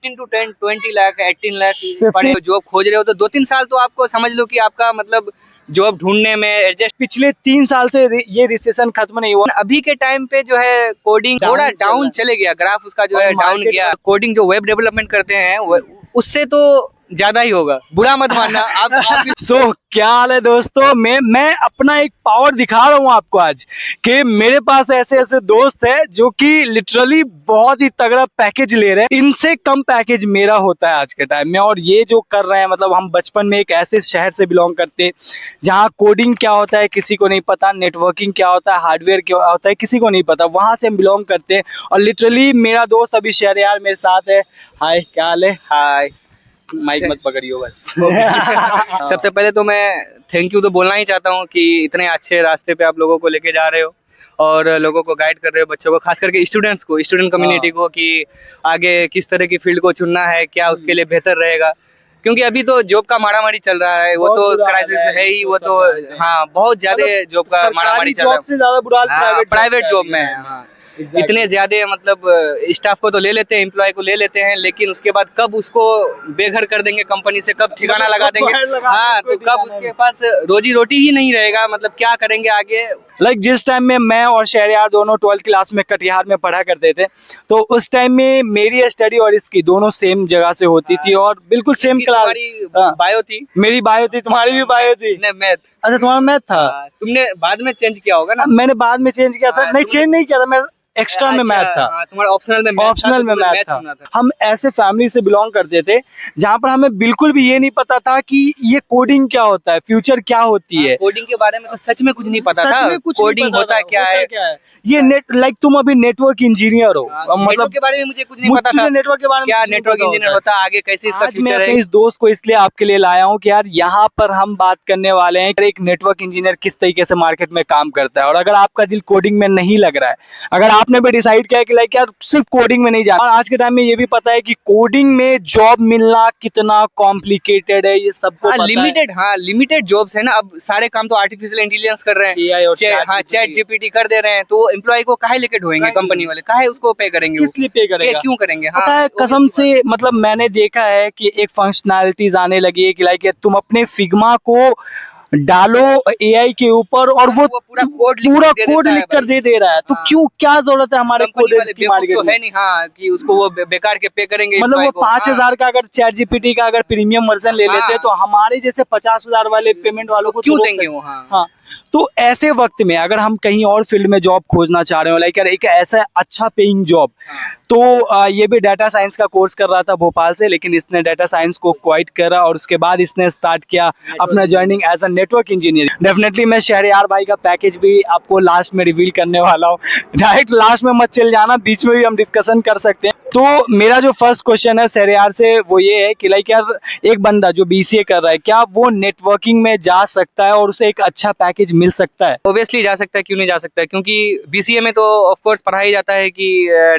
15 to 10 20 lakh 18 lakh पड़े job खोज रहे हो तो 2-3 साल तो आपको समझ लो कि आपका मतलब जॉब ढूंढने में एडजस्ट। पिछले 3 साल से ये रिसेशन खत्म नहीं हुआ। अभी के टाइम पे जो है कोडिंग थोड़ा डाउन चले गया, ग्राफ उसका जो है डाउन गया। कोडिंग जो वेब डेवलपमेंट करते हैं उससे तो ज्यादा ही होगा, बुरा मत मानना आप। सो क्या हाल है दोस्तों, मैं अपना एक पावर दिखा रहा हूँ आपको आज कि मेरे पास ऐसे ऐसे दोस्त हैं जो कि लिटरली बहुत ही तगड़ा पैकेज ले रहे हैं। इनसे कम पैकेज मेरा होता है आज के टाइम में। और ये जो कर रहे हैं, मतलब हम बचपन में एक ऐसे शहर से बिलोंग करते हैं जहाँ कोडिंग क्या होता है किसी को नहीं पता, नेटवर्किंग क्या होता है, हार्डवेयर क्या होता है किसी को नहीं पता, वहां से हम बिलोंग करते हैं। और लिटरली मेरा दोस्त अभी शहरयार मेरे साथ है। हाय, क्या हाल है? हाय, माइक मत पकड़ियो बस। सबसे पहले तो मैं थैंक यू तो बोलना ही चाहता हूँ कि इतने अच्छे रास्ते पे आप लोगों को लेके जा रहे हो और लोगों को गाइड कर रहे हो, बच्चों को, खास करके स्टूडेंट्स को, स्टूडेंट कम्युनिटी को, कि आगे किस तरह की फील्ड को चुनना है, क्या उसके लिए बेहतर रहेगा। क्योंकि अभी तो जॉब का मारामारी चल रहा है, वो तो क्राइसिस है ही, वो तो हाँ बहुत ज्यादा जॉब का मारामारी चल रहा है। से ज्यादा बुरा प्राइवेट जॉब में है। हाँ इतने ज्यादा मतलब स्टाफ को तो ले लेते हैं, एम्प्लॉय को ले लेते हैं, लेकिन उसके बाद कब उसको बेघर कर देंगे कंपनी से, कब ठिकाना लगा देंगे, हाँ तो कब उसके पास रोजी रोटी ही नहीं रहेगा, मतलब क्या करेंगे आगे। लाइक जिस टाइम में मैं और शहरयार दोनों 12th क्लास में कटिहार में पढ़ा करते थे, तो उस टाइम में मेरी स्टडी और इसकी दोनों सेम जगह से होती थी और बिल्कुल सेम क्लास। बायो थी, मेरी बायो थी, तुम्हारी भी बायो थी। मैथ। अच्छा, तुम्हारा मैथ था। तुमने बाद में चेंज किया होगा ना? मैंने बाद में चेंज किया था। नहीं, चेंज नहीं किया था, मैं एक्स्ट्रा में मैथ था। तुम्हारा ऑप्शनल में मैथ था। हम ऐसे फैमिली से बिलोंग करते थे जहाँ पर हमें बिल्कुल भी ये नहीं पता था कि ये कोडिंग क्या होता है, फ्यूचर क्या होती है। कोडिंग के बारे में तो सच में कुछ नहीं पता था। कोडिंग होता क्या है ये लाइक तुम अभी नेटवर्क इंजीनियर हो, मतलब के बारे में मुझे कुछ नहीं पता था। नेटवर्क के बारे में क्या नेटवर्क इंजीनियर होता है, आगे कैसे इसका फ्यूचर है। इस दोस्त को इसलिए आपके लिए लाया हूँ कि यार यहाँ पर हम बात करने वाले हैं एक नेटवर्क इंजीनियर किस तरीके से मार्केट में काम करता है। और अगर आपका दिल कोडिंग में नहीं लग रहा है, अगर आपने भी डिसाइड किया कि लाइक यार सिर्फ कोडिंग में नहीं जाना, और आज के टाइम में ये भी पता है कि कोडिंग में जॉब मिलना कितना कॉम्प्लिकेटेड है, ये सबको लिमिटेड जॉब्स है ना। अब सारे काम तो आर्टिफिशियल इंटेलिजेंस कर रहे हैं, एआई और चैट जीपीटी कर दे रहे हैं, तो एम्प्लॉय को काहे लेके ढोएंगे कंपनी वाले, काहे उसको पे करेंगे, इसलिए पे करेगा, क्यों करेंगे। पता है कसम से, मतलब मैंने देखा है कि एक फंक्शनैलिटीज आने लगी है कि लाइक तुम अपने फिग्मा को डालो एआई के ऊपर और वो पूरा कोड लिख कर दे रहा है। तो क्यों, क्या जरूरत है हमारे कोडर्स की मार्केट में? है नहीं, हाँ कि उसको वो बेकार के पे करेंगे। मतलब वो 5000 का अगर चैट जीपीटी का अगर प्रीमियम वर्जन ले लेते हैं तो हमारे जैसे 50,000 वाले पेमेंट वालों को क्यों देंगे वो। हाँ, तो ऐसे वक्त में अगर हम कहीं और फील्ड में जॉब खोजना चाह रहे हो, लाइक एक ऐसा अच्छा पेइंग जॉब, तो ये भी डाटा साइंस का कोर्स कर रहा था भोपाल से, लेकिन इसने डाटा साइंस को क्वाइट करा और उसके बाद इसने स्टार्ट किया अपना journey as a network engineer. Definitely मैं शहरयार भाई का पैकेज भी आपको लास्ट में रिवील करने वाला हूँ। डायरेक्ट लास्ट में मत चल जाना, बीच में भी हम डिस्कशन कर सकते हैं। तो मेरा जो फर्स्ट क्वेश्चन है शहरयार से वो ये है कि लाइक यार एक बंदा जो बीसीए कर रहा है, क्या वो नेटवर्किंग में जा सकता है और उसे एक अच्छा पैकेज मिल सकता है? ऑब्वियसली जा सकता है, क्यों नहीं जा सकता है, क्योंकि बीसीए में तो ऑफ कोर्स पढ़ाई जाता है कि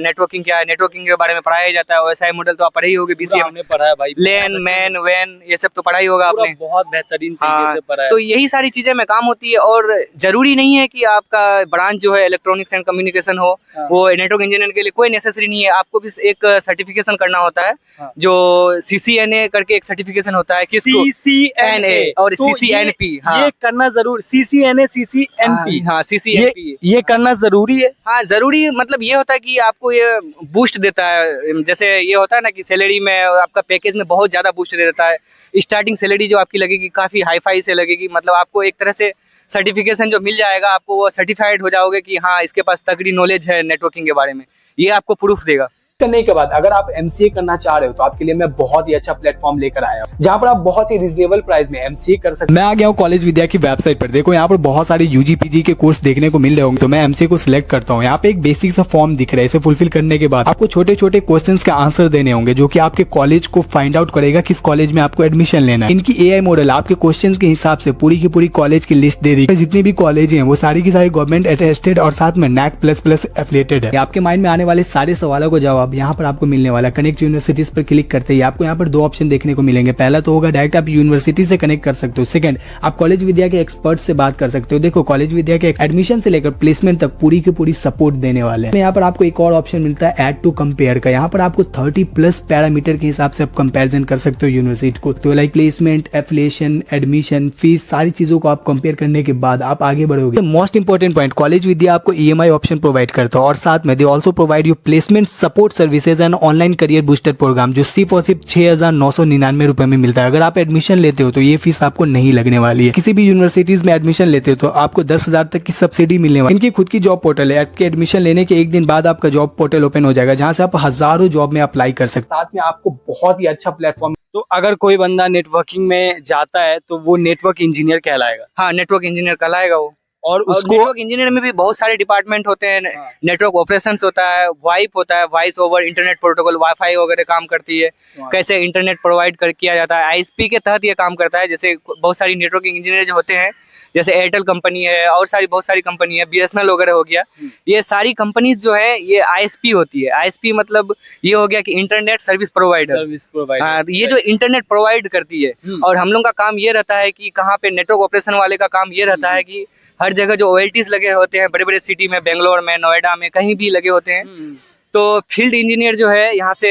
नेटवर्किंग क्या है, नेटवर्किंग के बारे में पढ़ाया जाता है। ओएसआई मॉडल तो आप पढ़े ही होगे बीसीए में, पढ़ा है भाई, लेन मैन वैन ये सब तो पढ़ा ही होगा आपने, बहुत बेहतरीन तरीके से पढ़ा है। तो यही सारी चीजें में काम होती है। और जरूरी नहीं है कि आपका ब्रांच जो है इलेक्ट्रॉनिक्स एंड कम्युनिकेशन हो, वो नेटवर्क इंजीनियर के लिए कोई नेसेसरी नहीं है। आपको भी एक सर्टिफिकेशन करना होता है, जो सीसीएनए करके एक सर्टिफिकेशन होता है, किसको सीसीएनए और सीसीएनपी। ये करना जरूर, सीसीएनए सीसीएनपी, हाँ सीसीएनपी ये करना जरूरी है। हाँ जरूरी, मतलब ये होता है कि आपको ये बूस्ट देता है। जैसे ये होता है ना कि सैलरी में, आपका पैकेज में बहुत ज्यादा बूस्ट दे देता है। स्टार्टिंग सैलरी जो आपकी लगेगी काफी हाई फाई से लगेगी, मतलब आपको एक तरह से सर्टिफिकेशन जो मिल जाएगा, आपको वो सर्टिफाइड हो जाओगे कि हाँ इसके पास तगड़ी नॉलेज है नेटवर्किंग के बारे में, ये आपको प्रूफ देगा। करने के बाद अगर आप एमसीए करना चाह रहे हो तो आपके लिए मैं बहुत ही अच्छा प्लेटफॉर्म लेकर आया हूं, जहां पर आप बहुत ही रिजनेबल प्राइस में एमसीए कर सकते हैं। मैं आ गया हूं कॉलेज विद्या की वेबसाइट पर। देखो यहाँ पर बहुत सारे यूजी पीजी के कोर्स देखने को मिल रहे होंगे, तो मैं एमसीए को सिलेक्ट करता हूँ। यहाँ पे एक बेसिक सा फॉर्म दिख रहा है, इसे फुलफिल करने के बाद आपको छोटे छोटे क्वेश्चन के आंसर देने होंगे, जो की आपके कॉलेज को फाइंड आउट करेगा किस कॉलेज में आपको एडमिशन लेना है। इनकी एआई मॉडल आपके क्वेश्चन के हिसाब से पूरी की पूरी कॉलेज की लिस्ट दे दी। जितनी भी कॉलेज है वो सारी की सारी गवर्नमेंट अटेस्टेड और साथ में NAC++ एफिलिएटेड है। आपके माइंड में आने वाले सारे सवालों को जवाब जॉब यहाँ पर आपको मिलने वाला है। कनेक्ट यूनिवर्सिटीज पर क्लिक करते ही आपको यहाँ पर दो ऑप्शन देखने को मिलेंगे। पहला तो होगा डायरेक्ट आप यूनिवर्सिटी से कनेक्ट कर सकते हो। सेकंड, आप कॉलेज विद्या के एक्सपर्ट से बात कर सकते हो। देखो, कॉलेज विद्या के एडमिशन से लेकर प्लेसमेंट तक पूरी की पूरी सपोर्ट देने वाले हैं। यहाँ पर आपको एक और ऑप्शन मिलता है ऐड टू कंपेयर का। यहाँ पर आपको 30+ पैरामीटर के हिसाब से आप कंपैरिजन कर सकते हो यूनिवर्सिटी को। तो like placement, affiliation, admission, fees, सारी चीजों को आप कंपेयर करने के बाद आप आगे बढ़ोगे। Most important point, College Vidya आपको EMI ऑप्शन प्रोवाइड करता है और साथ में they also provide you placement support services and online career booster programme, जो सिर्फ और सिर्फ 6,999 रुपए में मिलता है। अगर आप एडमिशन लेते हो तो ये फीस आपको नहीं लगने वाली है। किसी भी यूनिवर्सिटीज में एडमिशन लेते हो तो आपको 10,000 तक की सब्सिडी मिलने वाली है। इनकी खुद की जॉब पोर्टल है। आपके एडमिशन लेने के एक दिन बाद आपका जॉब पोर्टल ओपन हो जाएगा, जहां से आप हजारों जॉब में अप्लाई कर सकते हैं। साथ में आपको बहुत ही अच्छा प्लेटफॉर्म। तो अगर कोई बंदा नेटवर्किंग में जाता है तो वो नेटवर्क इंजीनियर कहलाएगा। हाँ, नेटवर्क इंजीनियर कहलाएगा वो। और उसको नेटवर्क इंजीनियर में भी बहुत सारे डिपार्टमेंट होते हैं। नेटवर्क ऑपरेशंस होता है, वाइप होता है, voice over internet protocol, wifi वगैरह काम करती है, कैसे इंटरनेट प्रोवाइड किया जाता है। आईएसपी के तहत ये काम करता है। जैसे बहुत सारी नेटवर्किंग इंजीनियर जो होते हैं, जैसे एयरटेल कंपनी है और बहुत सारी कंपनी है, BSNL वगैरह हो गया, ये सारी कंपनीज जो है ये ISP होती है। ISP मतलब ये हो गया कि इंटरनेट सर्विस प्रोवाइडर। हाँ, ये जो इंटरनेट प्रोवाइड करती है। और हम लोग का काम ये रहता है कि कहाँ पे नेटवर्क ऑपरेशन वाले का काम ये रहता है कि हर जगह जो OLTs लगे होते हैं बड़े बड़े सिटी में, बेंगलोर में, नोएडा में, कहीं भी लगे होते हैं, तो फील्ड इंजीनियर जो है यहाँ से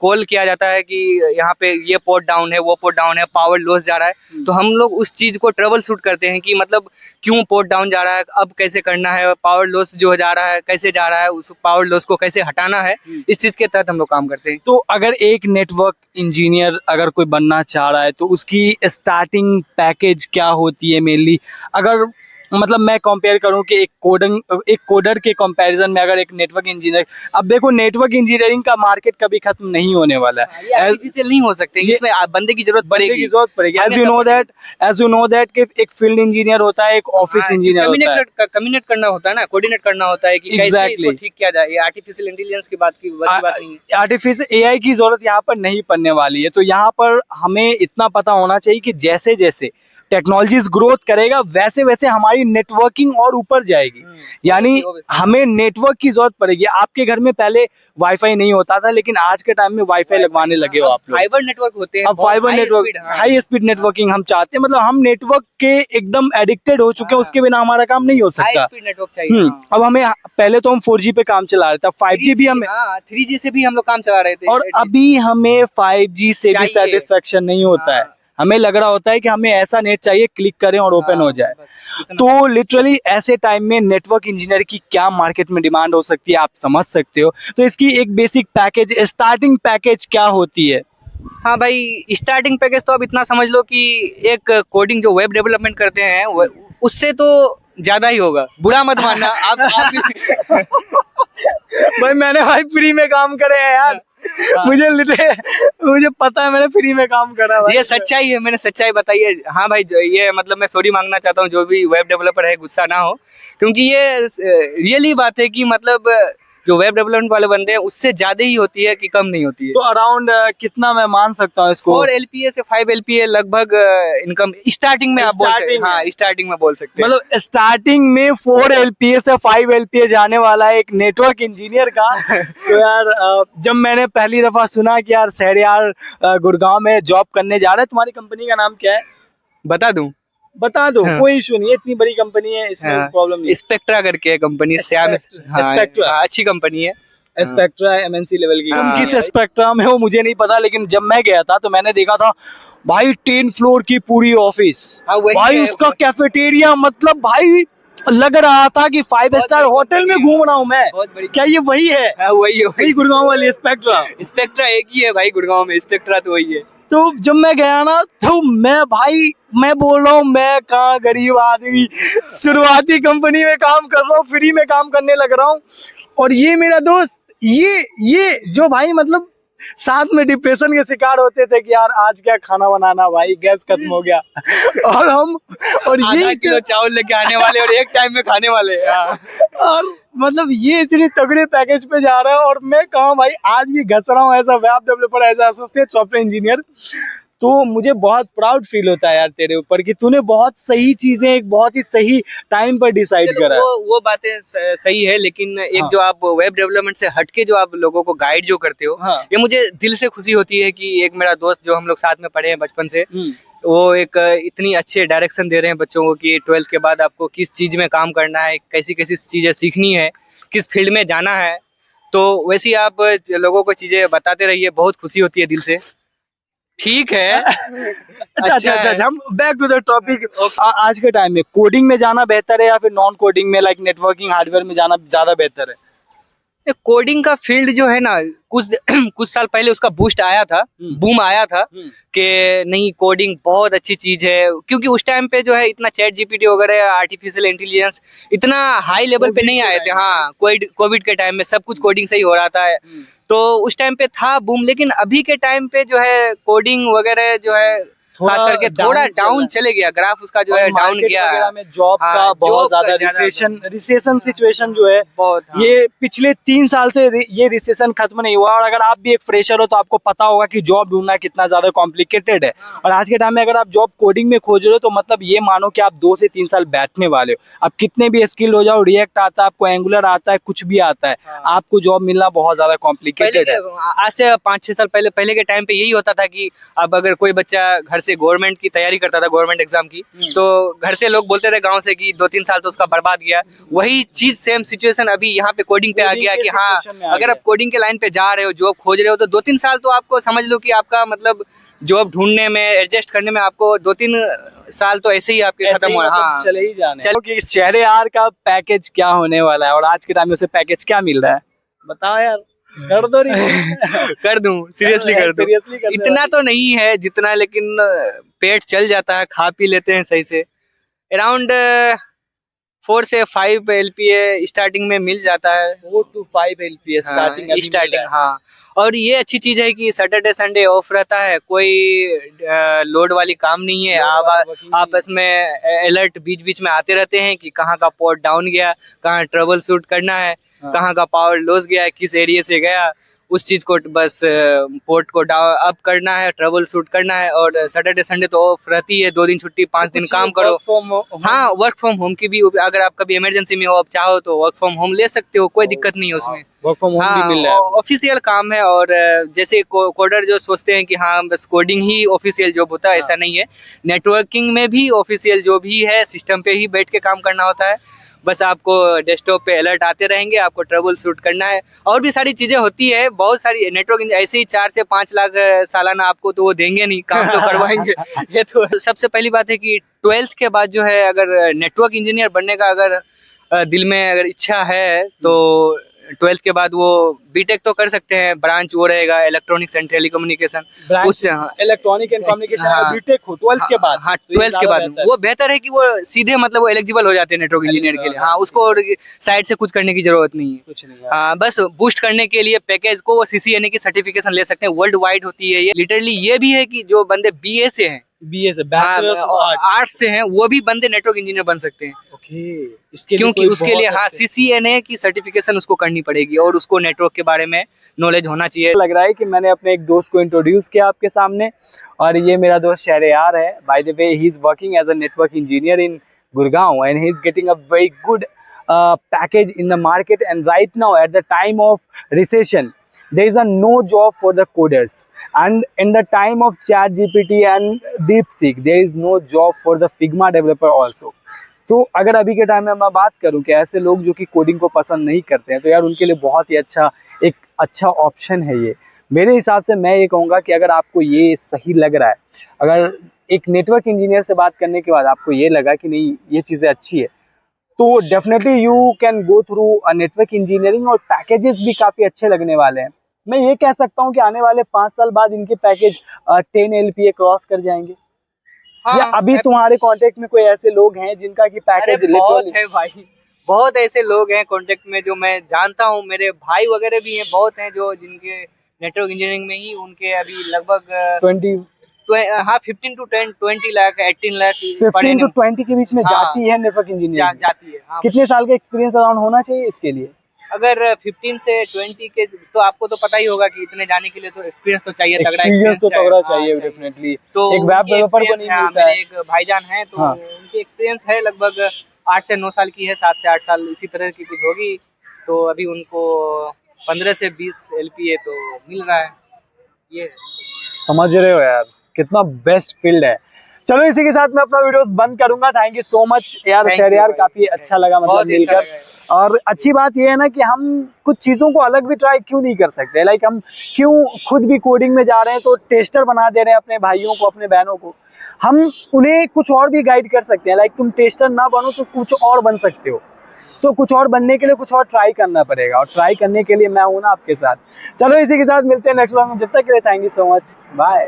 कॉल किया जाता है कि यहाँ पे ये पोर्ट डाउन है, वो पोर्ट डाउन है, पावर लॉस जा रहा है। तो हम लोग उस चीज को ट्रबल शूट करते हैं कि मतलब क्यों पोर्ट डाउन जा रहा है, अब कैसे करना है, पावर लॉस जो जा रहा है कैसे जा रहा है, उस पावर लॉस को कैसे हटाना है, इस चीज के तहत हम लोग काम करते हैं। तो अगर एक नेटवर्क इंजीनियर अगर कोई बनना चाह रहा है तो उसकी स्टार्टिंग पैकेज क्या होती है मेनली? अगर मतलब मैं कंपेयर करूं कि एक कोडर के कंपैरिजन में अगर एक नेटवर्क इंजीनियर, अब देखो नेटवर्क इंजीनियरिंग का मार्केट कभी खत्म नहीं होने वाला है। ये आर्टिफिशियल नहीं हो सकते, इसमें बंदे की जरूरत पड़ेगी। एज यू नो दैट कि एक फील्ड इंजीनियर होता है, एक ऑफिस इंजीनियर होता है, कम्युनिकेट करना होता है ना, कोऑर्डिनेट करना होता है कि कैसे इसको ठीक किया जाए। ये आर्टिफिशियल इंटेलिजेंस की बात नहीं है। आर्टिफिशियल AI की जरूरत यहाँ पर नहीं पड़ने वाली है। तो यहाँ पर हमें इतना पता होना चाहिए कि जैसे जैसे टेक्नोलॉजीज ग्रोथ करेगा वैसे वैसे हमारी नेटवर्किंग और ऊपर जाएगी। यानी हमें नेटवर्क की जरूरत पड़ेगी। आपके घर में पहले वाईफाई नहीं होता था, लेकिन आज के टाइम में वाईफाई लगवाने लगे हो आप लोग। फाइबर नेटवर्क होते हैं, अब fibre network, high speed networking हम चाहते हैं। मतलब हम नेटवर्क के एकदम एडिक्टेड हो चुके हैं, उसके बिना हमारा काम नहीं हो सकता। हाई स्पीड नेटवर्क चाहिए। अब हमें पहले तो हम 4G पे काम चला रहे थे, 5G भी हमें, 3G से भी हम लोग काम चला रहे थे, और अभी हमें 5G से भी सेटिस्फेक्शन नहीं होता है। हमें लग रहा होता है कि हमें ऐसा नेट चाहिए, क्लिक करें और ओपन हो जाए। तो लिटरली ऐसे टाइम में नेटवर्क इंजीनियर की क्या मार्केट में डिमांड हो सकती है आप समझ सकते हो। तो इसकी एक बेसिक पैकेज, स्टार्टिंग पैकेज क्या होती है? हाँ भाई, स्टार्टिंग पैकेज तो अब इतना समझ लो कि एक कोडिंग जो वेब डेवलपमेंट करते हैं उससे तो ज्यादा ही होगा। बुरा मत मानना आप भाई मैंने भाई फ्री में काम करे हैं यार। मुझे पता है, मैंने फ्री में काम करा भाई। ये सच्चाई है, मैंने सच्चाई बताई है। हाँ भाई, ये मतलब मैं सॉरी मांगना चाहता हूँ जो भी वेब डेवलपर है, गुस्सा ना हो, क्योंकि ये रियली बात है कि मतलब जो वेब डेवलपमेंट वाले बंदे हैं उससे ज्यादा ही होती है कि कम नहीं होती है। तो अराउंड कितना मैं मान सकता हूँ इसको? 4 LPA से 5 LPA लगभग इनकम स्टार्टिंग में आप बोल सकते हैं। हाँ, स्टार्टिंग में बोल सकते हैं। मतलब स्टार्टिंग में 4 LPA से 5 LPA जाने वाला है एक नेटवर्क इंजीनियर का। तो यार जब मैंने पहली दफा सुना कि यार शहरयार गुड़गांव में जॉब करने जा रहा है, तुम्हारी कंपनी का नाम क्या है? बता दो। हाँ। कोई इशू नहीं है, इतनी बड़ी कंपनी है, इसमें हाँ। प्रॉब्लम नहीं। स्पेक्ट्रा करके है कंपनी, स्पेक्ट्रा अच्छी कंपनी है। स्पेक्ट्रा MNC लेवल की। तुम किस स्पेक्ट्रा में हो मुझे नहीं पता, लेकिन जब मैं गया था तो मैंने देखा था भाई 10 फ्लोर की पूरी ऑफिस। भाई उसका कैफेटेरिया, मतलब भाई लग रहा था कि 5 स्टार होटल में घूम रहा हूँ मैं। क्या ये वही है? वही गुड़गांव वाली स्पेक्ट्रा एक ही है भाई गुड़गांव में, स्पेक्ट्रा तो वही है। तो जब मैं गया ना तो मैं बोल रहा हूँ, मैं कहाँ गरीब आदमी शुरुआती कंपनी में काम कर रहा हूँ, फ्री में काम करने लग रहा हूँ, और ये मेरा दोस्त ये जो भाई मतलब साथ में डिप्रेशन के शिकार होते थे कि यार आज क्या खाना बनाना, भाई गैस खत्म हो गया और ये किलो चावल लेके आने वाले और एक टाइम में खाने वाले। और मतलब ये इतने तगड़े पैकेज पे जा रहा है और मैं कहा भाई आज भी घस रहा हूँ as a web developer, as associate software engineer. तो मुझे बहुत प्राउड फील होता है यार तेरे ऊपर कि तूने बहुत सही चीजें एक बहुत ही सही टाइम पर डिसाइड चलो करा है। वो बातें सही है, लेकिन एक हाँ। जो आप वेब डेवलपमेंट से हटके जो आप लोगों को गाइड जो करते हो, हाँ। ये मुझे दिल से खुशी होती है कि एक मेरा दोस्त जो हम लोग साथ में पढ़े हैं बचपन से, वो एक इतनी अच्छे डायरेक्शन दे रहे हैं बच्चों को कि 12th के बाद आपको किस चीज में काम करना है, कैसी कैसी चीजें सीखनी है, किस फील्ड में जाना है। तो वैसे ही आप लोगों को चीजें बताते रहिए, बहुत खुशी होती है दिल से। ठीक है। अच्छा अच्छा अच्छा अच्छा है। अच्छा, हम back to the topic. Okay. आज के टाइम में कोडिंग में जाना बेहतर है या फिर नॉन कोडिंग में लाइक नेटवर्किंग हार्डवेयर में जाना ज्यादा बेहतर है? कोडिंग का फील्ड जो है ना, कुछ कुछ साल पहले उसका बूस्ट आया था, बूम आया था कि नहीं कोडिंग बहुत अच्छी चीज है, क्योंकि उस टाइम पे जो है इतना चैट जीपीटी वगैरह आर्टिफिशियल इंटेलिजेंस इतना हाई लेवल पे नहीं आए थे। हाँ, कोविड के टाइम में सब कुछ कोडिंग से ही हो रहा था, तो उस टाइम पे था बूम। लेकिन अभी के टाइम पे जो है कोडिंग वगैरह जो है खास करके थोड़ा डाउन चले गया, ग्राफ उसका जो है डाउन गया है। वगैरह में जॉब हाँ, का बहुत जॉब ज्यादा का ज्यादा रिसेशन सिचुएशन जो है बहुत। हाँ। ये पिछले 3 साल से ये रिसेशन खत्म नहीं हुआ। और अगर आप भी एक फ्रेशर हो तो आपको पता होगा कि जॉब ढूंढना कितना ज्यादा कॉम्प्लिकेटेड है। और आज के टाइम में अगर आप जॉब कोडिंग में खोज रहे हो तो मतलब ये मानो कि आप 2 से 3 साल बैठने वाले हो। आप कितने भी स्किल हो जाओ, रिएक्ट आता है आपको, एंगुलर आता है, कुछ भी आता है, आपको जॉब मिलना बहुत ज्यादा पहले कॉम्प्लिकेटेड है। आज से 5-6 साल पहले के टाइम पे यही होता था कि अब अगर कोई बच्चा घर से गवर्नमेंट की तैयारी करता था, गवर्नमेंट एग्जाम की, तो घर से लोग बोलते थे गांव से कि 2-3 साल तो उसका बर्बाद गया। वही चीज सेम सिचुएशन अभी यहाँ पे कोडिंग पे आ गया कि हाँ, अगर आप कोडिंग के लाइन पे जा रहे हो, जॉब खोज रहे हो, तो 2-3 साल तो आपको समझ लो कि आपका मतलब जॉब ढूंढने में, एडजस्ट करने में आपको 2-3 साल तो ऐसे ही आपके खत्म हो। हाँ, चले ही जाने कि इस शहरयार का पैकेज क्या होने वाला है और आज के टाइम में उसे पैकेज क्या मिल रहा है, बताओ यार। कर दो कर दूं, सीरियसली कर दूं। सीरियसली कर इतना तो नहीं है जितना, लेकिन पेट चल जाता है, खा पी लेते हैं सही से। अराउंड 4 से 5 LPA स्टार्टिंग में मिल जाता है। 4 to 5 LPS स्टार्टिंग अभी मिल रहा स्टार्टिंग, है। हाँ। और ये अच्छी चीज है कि सैटरडे संडे ऑफ रहता है, कोई लोड वाली काम नहीं है। आपस में अलर्ट बीच बीच में आते रहते हैं कि कहाँ का पोर्ट डाउन गया, कहाँ ट्रबल शूट करना है, कहाँ का पावर लॉस गया, किस एरिया से गया, उस चीज को बस पोर्ट को डाउन अप करना है, ट्रबल शूट करना है। और सैटरडे संडे तो ऑफ रहती है, 2 दिन छुट्टी, 5 दिन काम करो। हाँ, वर्क फ्रॉम होम की भी, अगर आप कभी इमरजेंसी में हो, आप चाहो तो वर्क फ्रॉम होम ले सकते हो, कोई दिक्कत नहीं है उसमें। वर्क फ्रॉम होम भी हाँ, मिल रहा है। ऑफिशियल काम है। और जैसे कोडर जो सोचते हैं कि हाँ बस कोडिंग ही ऑफिशियल जॉब होता है, ऐसा नहीं है। नेटवर्किंग में भी ऑफिशियल जॉब ही है, सिस्टम पे ही बैठ के काम करना होता है। बस आपको डेस्कटॉप पे अलर्ट आते रहेंगे, आपको ट्रबल शूट करना है, और भी सारी चीजें होती है, बहुत सारी। नेटवर्क ऐसे ही 4 से 5 लाख सालाना आपको तो वो देंगे नहीं, काम तो करवाएंगे। ये तो सबसे पहली बात है कि 12th के बाद जो है, अगर नेटवर्क इंजीनियर बनने का अगर दिल में अगर इच्छा है, तो 12th के बाद वो बीटेक तो कर सकते हैं, ब्रांच वो रहेगा इलेक्ट्रॉनिक्स एंड टेलीकम्युनिकेशन। उससे इलेक्ट्रॉनिक एंड कम्युनिकेशन हाँ, बीटेक हो 12th के बाद। हाँ, तो ये 12th के ज्यादा बाद बेहतर है। वो बेहतर है कि वो सीधे मतलब वो एलिजिबल हो जाते हैं नेटवर्क इंजीनियर के लिए। हाँ, उसको साइड से कुछ करने की जरूरत नहीं है। कुछ नहीं हाँ, बस बूस्ट करने के लिए पैकेज को वो CCNA की सर्टिफिकेशन ले सकते हैं, वर्ल्ड वाइड होती है ये। लिटरली ये भी है कि जो बंदे BA से हैं, बीए से, बैचलर ऑफ आर्ट्स से हैं, वो भी बंदे नेटवर्क इंजीनियर बन सकते हैं। ओके, इसके लिए क्योंकि कोई उसके लिए हाँ CCNA की सर्टिफिकेशन उसको करनी पड़ेगी, और उसको नेटवर्क के बारे में नॉलेज होना चाहिए। लग रहा है कि मैंने अपने एक दोस्त को इंट्रोड्यूस किया आपके सामने, और ये मेरा दोस्त शहरयार है। By the way, he is working as a network engineer in Gurgaon and he is getting a very good package in the market. And right now at the time of recession there is a no job for the coders, and in the time of chat gpt and DeepSeek there is no job for the Figma developer also. तो अगर अभी के time में मैं बात करूं कि ऐसे लोग जो कि कोडिंग को पसंद नहीं करते हैं, तो यार उनके लिए बहुत ही एक अच्छा ऑप्शन है ये। मेरे हिसाब से मैं ये कहूँगा कि अगर आपको ये सही लग रहा है, अगर एक नेटवर्क इंजीनियर से बात करने के बाद आपको ये लगा कि नहीं ये चीज़ें अच्छी है, तो definitely you can go through a network engineering, और पैकेजेस भी काफ़ी अच्छे लगने वाले हैं। मैं ये कह सकता हूँ कि आने वाले 5 साल बाद इनके पैकेज 10 LPA क्रॉस कर जाएंगे। हाँ, या अभी तुम्हारे कांटेक्ट में कोई ऐसे लोग हैं जिनका की पैकेज बहुत है भाई, बहुत ऐसे लोग हैं कांटेक्ट में जो मैं जानता हूँ, मेरे भाई वगैरह भी हैं, बहुत हैं जो जिनके नेटवर्क इंजीनियरिंग में ही उनके अभी लगभग 20 हाँ 15 to 20 लाख 18 लाख 15 to 20 के बीच में हाँ, जाती है नेटवर्क इंजीनियरिंग जाती है। हाँ, कितने साल का एक्सपीरियंस अराउंड होना चाहिए इसके लिए? अगर 15 से 20 के, तो आपको तो पता ही होगा कि इतने जाने के लिए तो एक्सपीरियंस तो चाहिए, तगड़ा एक्सपीरियंस तो तगड़ा हाँ, चाहिए डेफिनेटली। तो एक वेब उनकी डेवलपर को experience नहीं है, हाँ, मिलता मेरे है। एक भाईजान है, तो हाँ उनकी एक्सपीरियंस है लगभग 8 से 9 साल की है, 7 से 8 साल इसी तरह की कुछ होगी। तो अभी उनको 15 से 20 LPA तो मिल रहा है, ये है। समझ रहे हो यार, कितना बेस्ट फील्ड है। चलो इसी के साथ मैं अपना वीडियोस बंद करूंगा। थैंक यू सो मच यार Thank सर, you यार भाई, काफी अच्छा लगा मतलब बहुत ही अच्छा मिलकर। लगा है। और अच्छी बात ये है ना कि हम कुछ चीजों को अलग भी ट्राई क्यों नहीं कर सकते, लाइक हम क्यों खुद भी कोडिंग में जा रहे हैं तो टेस्टर बना दे रहे हैं अपने भाइयों को, अपने बहनों को। हम उन्हें कुछ और भी गाइड कर सकते हैं, लाइक तुम टेस्टर ना बनो तो कुछ और बन सकते हो। तो कुछ और बनने के लिए कुछ और ट्राई करना पड़ेगा, और ट्राई करने के लिए मैं हूं ना आपके साथ। चलो इसी के साथ मिलते हैं नेक्स्ट व्लॉग में, जब तक के लिए thank you so much, bye.